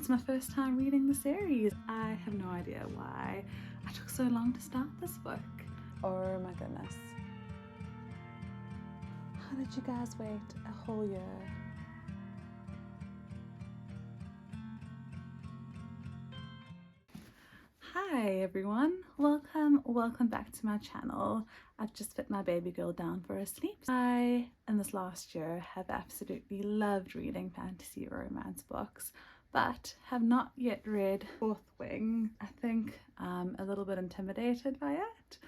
It's my first time reading the series. I have no idea why I took so long to start this book. Oh my goodness. How did you guys wait a whole year? Hi everyone, welcome back to my channel. I've just put my baby girl down for a sleep. I, in this last year, have absolutely loved reading fantasy romance books, but have not yet read Fourth Wing. I think I'm a little bit intimidated by it.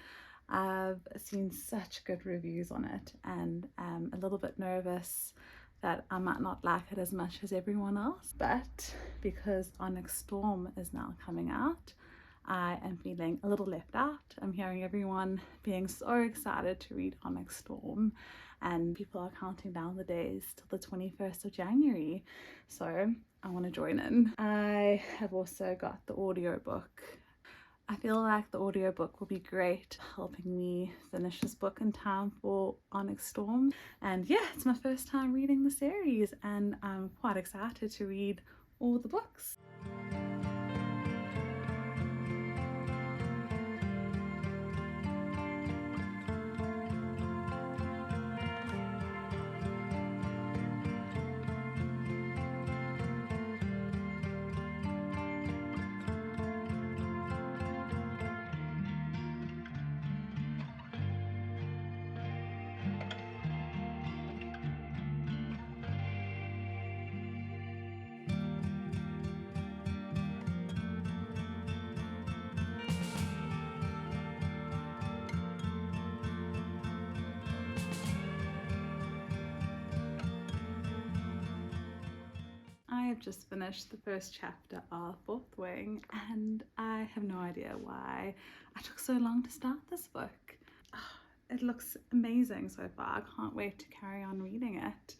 I've seen such good reviews on it and I'm a little bit nervous that I might not like it as much as everyone else, but because Onyx Storm is now coming out, I am feeling a little left out. I'm hearing everyone being so excited to read Onyx Storm and people are counting down the days till the 21st of January. So I want to join in. I have also got the audiobook. I feel like the audiobook will be great helping me finish this book in time for Onyx Storm. And yeah, it's my first time reading the series and I'm quite excited to read all the books. I have just finished the first chapter of Fourth Wing and I have no idea why I took so long to start this book. It looks amazing so far. I can't wait to carry on reading it.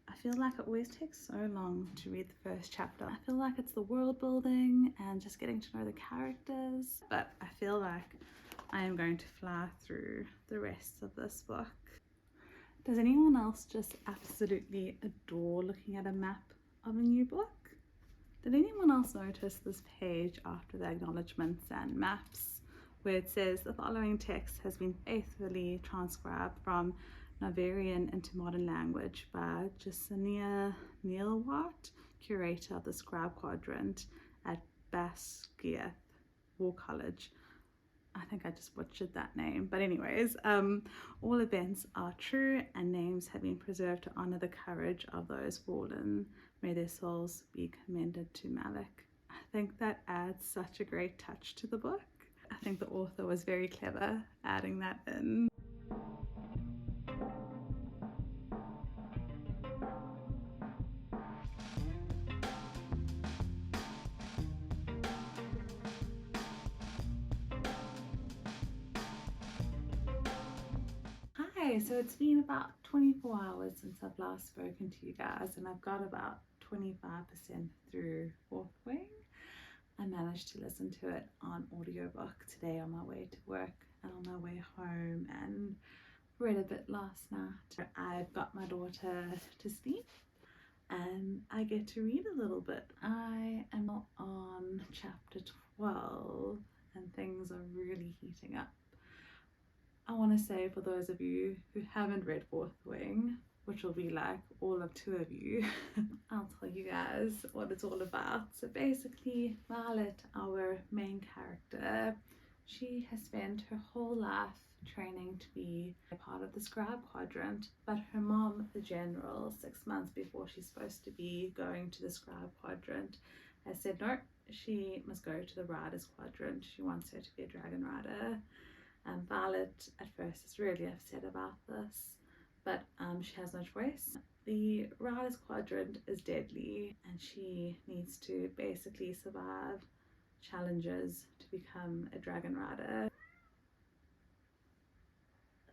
I feel like it always takes so long to read the first chapter. I feel like it's the world building and just getting to know the characters, but I feel like I am going to fly through the rest of this book. Does anyone else just absolutely adore looking at a map of a new book? Did anyone else notice this page after the acknowledgements and maps where it says the following text has been faithfully transcribed from Empyrean into modern language by Jasenia Neilwart, curator of the Scribe Quadrant at Basgiath War College. I think I just butchered that name, but anyways, all events are true and names have been preserved to honor the courage of those fallen. May their souls be commended to Malik. I think that adds such a great touch to the book. I think the author was very clever adding that in. Hi, so it's been about 24 hours since I've last spoken to you guys and I've got about 25% through Fourth Wing. I managed to listen to it on audiobook today on my way to work and on my way home and read a bit last night. I've got my daughter to sleep and I get to read a little bit. I am on chapter 12 and things are really heating up. I want to say for those of you who haven't read Fourth Wing, which will be like all of 2 of you, I'll tell you guys what it's all about. So basically, Violet, our main character, she has spent her whole life training to be a part of the Scribe Quadrant, but her mom, the general, 6 months before she's supposed to be going to the Scribe Quadrant, has said no, she must go to the Rider's Quadrant. She wants her to be a dragon rider. Violet at first is really upset about this, but she has no choice. The Rider's Quadrant is deadly and she needs to basically survive challenges to become a dragon rider.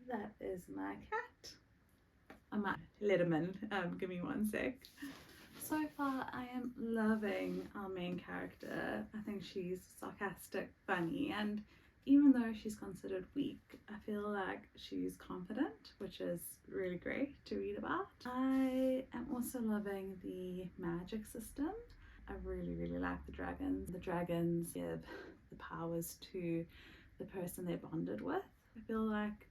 That is my cat. I might let him in, give me one sec. So far I am loving our main character. I think she's sarcastic, funny, and even though she's considered weak, I feel like she's confident, which is really great to read about. I am also loving the magic system. I really like the dragons. The dragons give the powers to the person they're bonded with. I feel like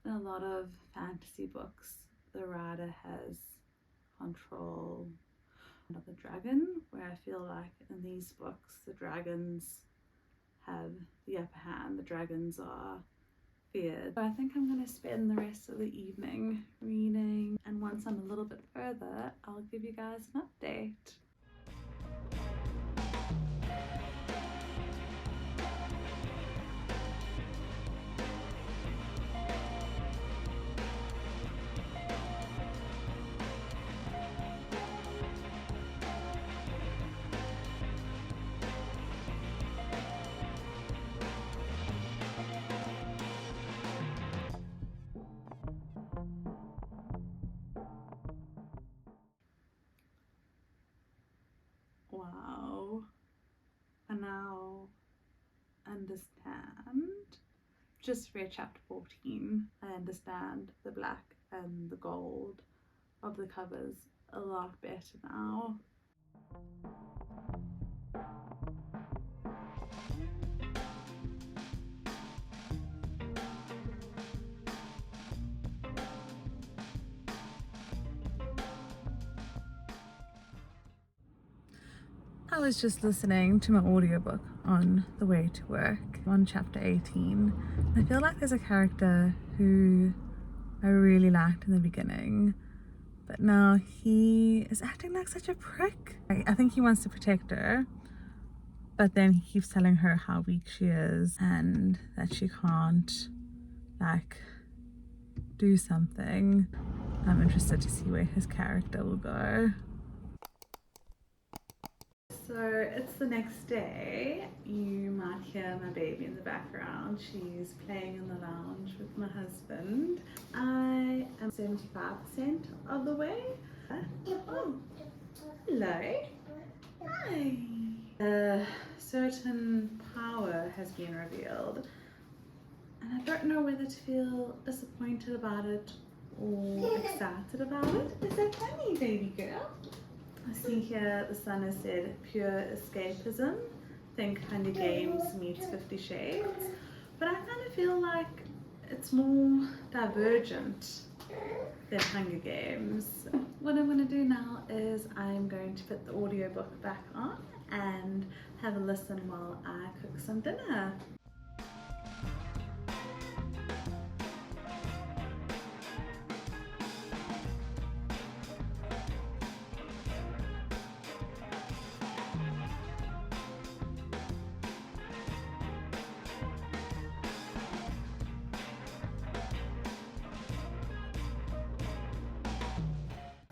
in a lot of fantasy books, the writer has control of the dragon, where I feel like in these books, the dragons have the upper hand. The dragons are feared. So I think I'm going to spend the rest of the evening reading, and once I'm a little bit further, I'll give you guys an update. Wow, I now understand. Just read chapter 14. I understand the black and the gold of the covers a lot better now. I was just listening to my audiobook on the way to work on chapter 18. I feel like there's a character who I really liked in the beginning, but now he is acting like such a prick. I think he wants to protect her, but then he keeps telling her how weak she is and that she can't like do something. I'm interested to see where his character will go. So it's the next day. You might hear my baby in the background. She's playing in the lounge with my husband. I am 75% of the way. Oh, hello. Hi. A certain power has been revealed, and I don't know whether to feel disappointed about it or excited about it. Is that funny, baby girl? I see here the sun has said pure escapism. Think Hunger Games meets 50 Shades. But I kind of feel like it's more divergent than Hunger Games. What I'm going to do now is I'm going to put the audiobook back on and have a listen while I cook some dinner.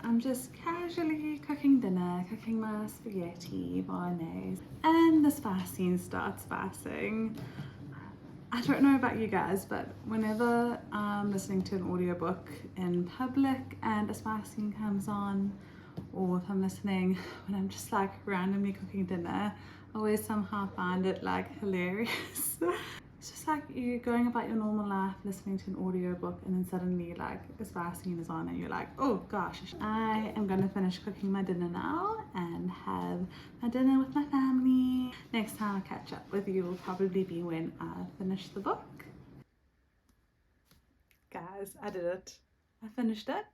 I'm just casually cooking dinner, cooking my spaghetti bolognese, and the spice scene starts spicing. I don't know about you guys, but whenever I'm listening to an audiobook in public and a spice scene comes on, or if I'm listening when I'm just like randomly cooking dinner, I always somehow find it like hilarious. It's just like you're going about your normal life listening to an audiobook, and then suddenly like a spice scene is on and you're like, oh gosh. I am gonna finish cooking my dinner now and have my dinner with my family. Next time I catch up with you will probably be when I finish the book. Guys, I did it. I finished it.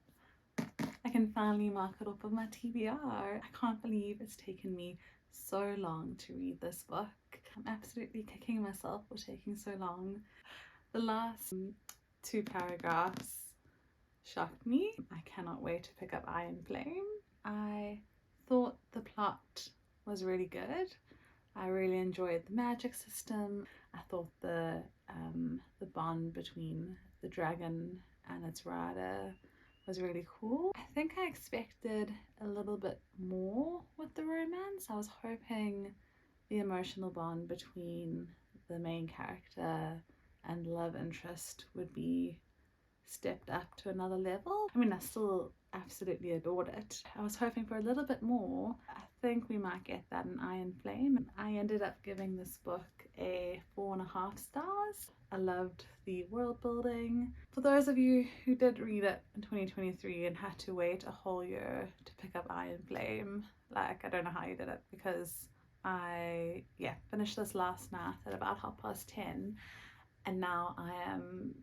I can finally mark it off of my TBR. I can't believe it's taken me so long to read this book. I'm absolutely kicking myself for taking so long. The last 2 paragraphs shocked me. I cannot wait to pick up Iron Flame. I thought the plot was really good. I really enjoyed the magic system. I thought the bond between the dragon and its rider was really cool. I think I expected a little bit more with the romance. I was hoping the emotional bond between the main character and love interest would be stepped up to another level. I mean, I still absolutely adored it. I was hoping for a little bit more. I think we might get that in Iron Flame. I ended up giving this book a 4.5 stars. I loved the world building. For those of you who did read it in 2023 and had to wait a whole year to pick up Iron Flame, like, I don't know how you did it, because I finished this last night at about 10:30, and now I am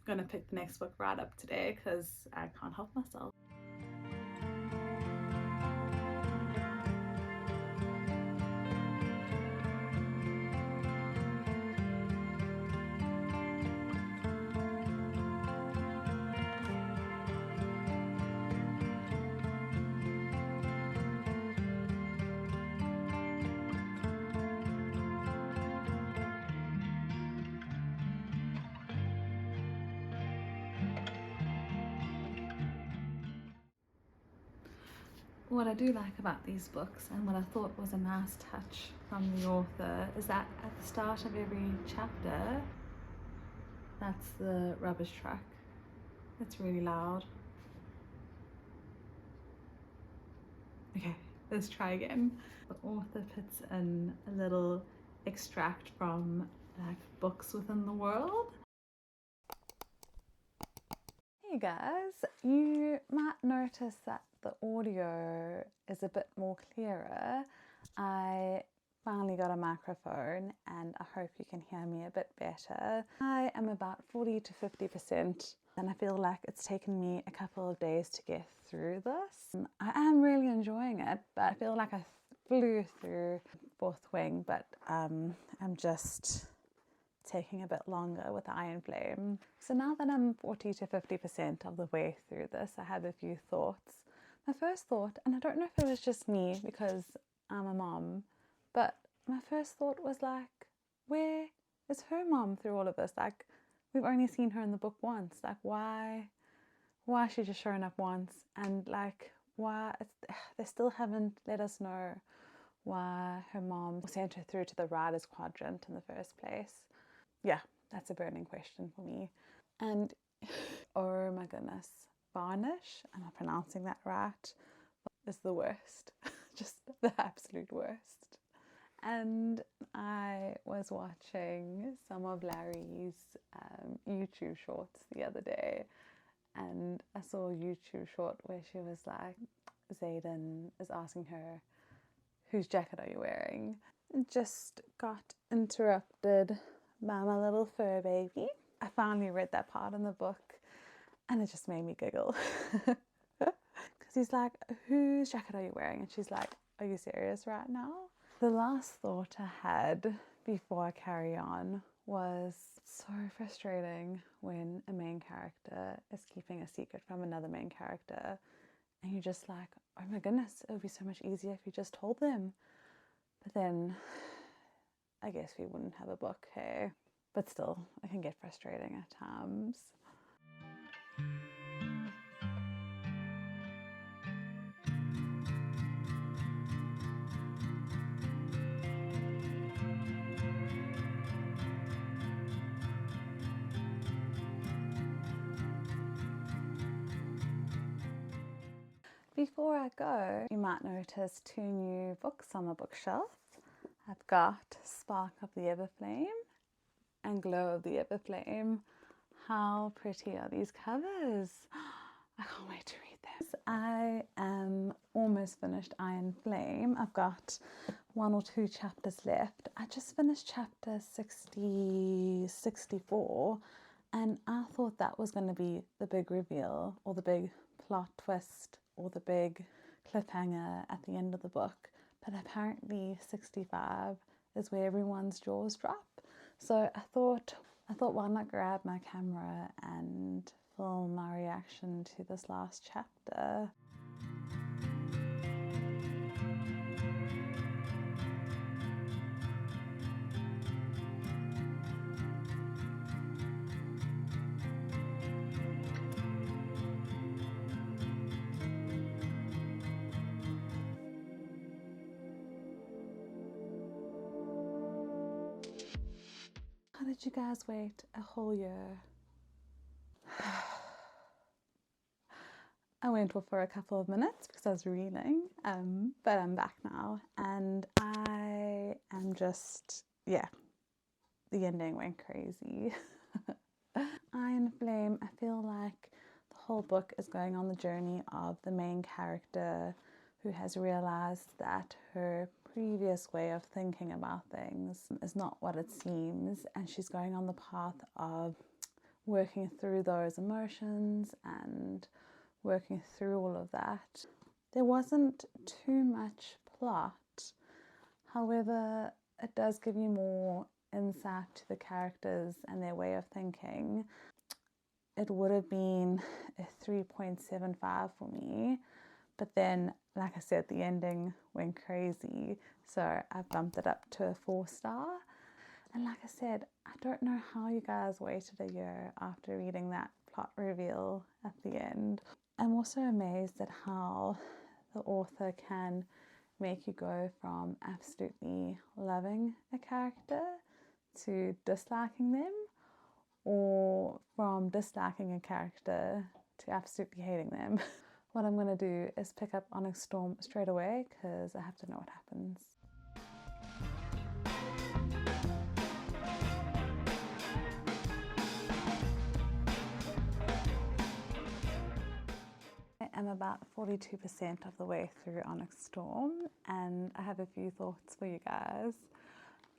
gonna pick the next book right up today because I can't help myself. What I do like about these books, and what I thought was a nice touch from the author, is that at the start of every chapter, that's the rubbish truck. It's really loud. Okay, let's try again. The author puts in a little extract from like books within the world. Hey guys, you might notice that the audio is a bit more clearer. I finally got a microphone and I hope you can hear me a bit better. I am about 40 to 50% and I feel like it's taken me a couple of days to get through this. I am really enjoying it, but I feel like I flew through Fourth Wing, but I'm just taking a bit longer with Iron Flame. So now that I'm 40 to 50% of the way through this, I have a few thoughts. My first thought, and I don't know if it was just me because I'm a mom, but my first thought was like, where is her mom through all of this? Like, we've only seen her in the book once. Like, why is she just showing up once? And like, why they still haven't let us know why her mom sent her through to the Riders Quadrant in the first place. Yeah, that's a burning question for me. And oh my goodness, Varnish, am I pronouncing that right? Is the worst, just the absolute worst. And I was watching some of Larry's YouTube shorts the other day, and I saw a YouTube short where she was like, Xaden is asking her, whose jacket are you wearing? Just got interrupted by my little fur baby. I finally read that part in the book and it just made me giggle. Because he's like, whose jacket are you wearing? And she's like, are you serious right now? The last thought I had before I carry on was so frustrating when a main character is keeping a secret from another main character and you're just like, oh my goodness, it would be so much easier if you just told them. But then I guess we wouldn't have a book, hey? But still, it can get frustrating at times. Before I go, you might notice 2 new books on my bookshelf. I've got Spark of the Everflame and Glow of the Everflame. How pretty are these covers? I can't wait to read this. I am almost finished Iron Flame. I've got 1 or 2 chapters left. I just finished chapter 64 and I thought that was going to be the big reveal or the big plot twist or the big cliffhanger at the end of the book, but apparently 65 is where everyone's jaws drop. So I thought why not grab my camera and film my reaction to this last chapter. How did you guys wait a whole year? I went off for a couple of minutes because I was reading, but I'm back now, and I am just, yeah, the ending went crazy. Iron Flame, I feel like the whole book is going on the journey of the main character who has realized that her previous way of thinking about things is not what it seems, and she's going on the path of working through those emotions and working through all of that. There wasn't too much plot, however, it does give you more insight to the characters and their way of thinking. It would have been a 3.75 for me, but then, like I said, the ending went crazy, so I bumped it up to a 4-star. And like I said, I don't know how you guys waited a year after reading that plot reveal at the end. I'm also amazed at how the author can make you go from absolutely loving a character to disliking them, or from disliking a character to absolutely hating them. What I'm going to do is pick up Onyx Storm straight away because I have to know what happens. I am about 42% of the way through Onyx Storm, and I have a few thoughts for you guys.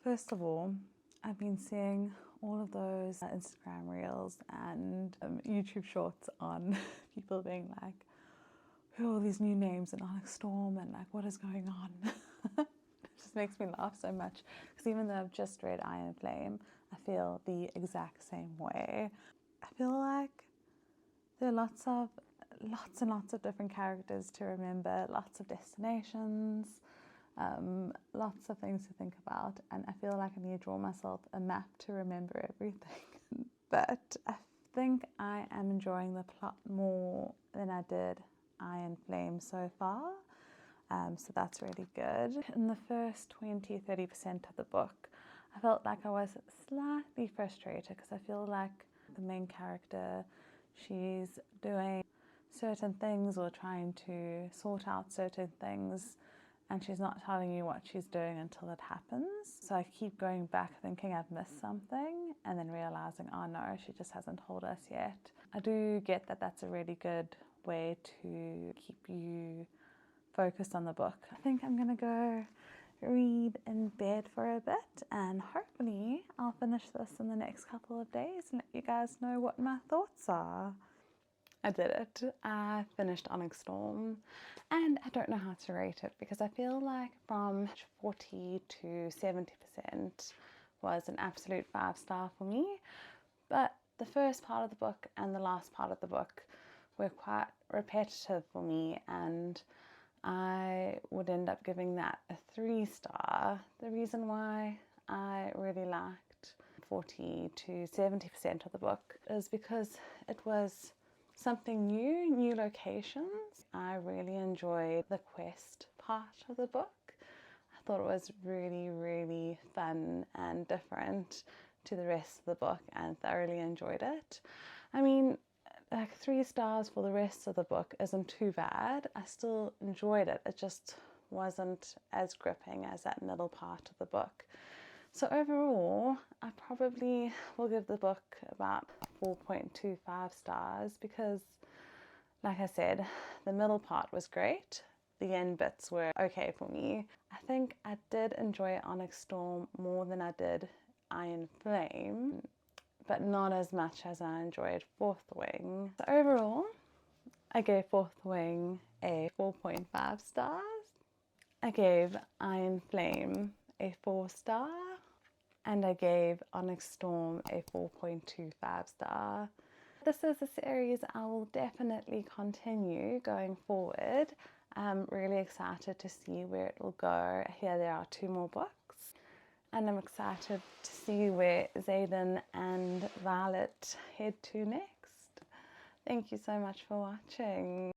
First of all, I've been seeing all of those Instagram reels and YouTube shorts on people being like, who are all these new names in Onyx Storm, and like, what is going on? It just makes me laugh so much, because even though I've just read Iron Flame, I feel the exact same way. I feel like there are lots and lots of different characters to remember, lots of destinations, lots of things to think about, and I feel like I need to draw myself a map to remember everything. But I think I am enjoying the plot more than I did Iron Flame so far, so that's really good. In the first 20-30% of the book, I felt like I was slightly frustrated because I feel like the main character, she's doing certain things or trying to sort out certain things, and she's not telling you what she's doing until it happens. So I keep going back thinking I've missed something, and then realizing, oh no, she just hasn't told us yet. I do get that that's a really good way to keep you focused on the book. I think I'm gonna go read in bed for a bit, and hopefully I'll finish this in the next couple of days and let you guys know what my thoughts are. I did it. I finished Onyx Storm, and I don't know how to rate it because I feel like from 40 to 70% was an absolute 5-star for me, but the first part of the book and the last part of the book were quite repetitive for me, and I would end up giving that a 3-star. The reason why I really liked 40 to 70% of the book is because it was something new locations. I really enjoyed the quest part of the book. I thought it was really, really fun and different to the rest of the book, and thoroughly enjoyed it. I mean, like 3 stars for the rest of the book isn't too bad. I still enjoyed it. It just wasn't as gripping as that middle part of the book. So overall, I probably will give the book about 4.25 stars because, like I said, the middle part was great. The end bits were okay for me. I think I did enjoy Onyx Storm more than I did Iron Flame, but not as much as I enjoyed Fourth Wing. So overall, I gave Fourth Wing a 4.5 stars. I gave Iron Flame a 4-star. And I gave Onyx Storm a 4.25 star. This is a series I will definitely continue going forward. I'm really excited to see where it will go. Here there are 2 more books, and I'm excited to see where Xaden and Violet head to next. Thank you so much for watching.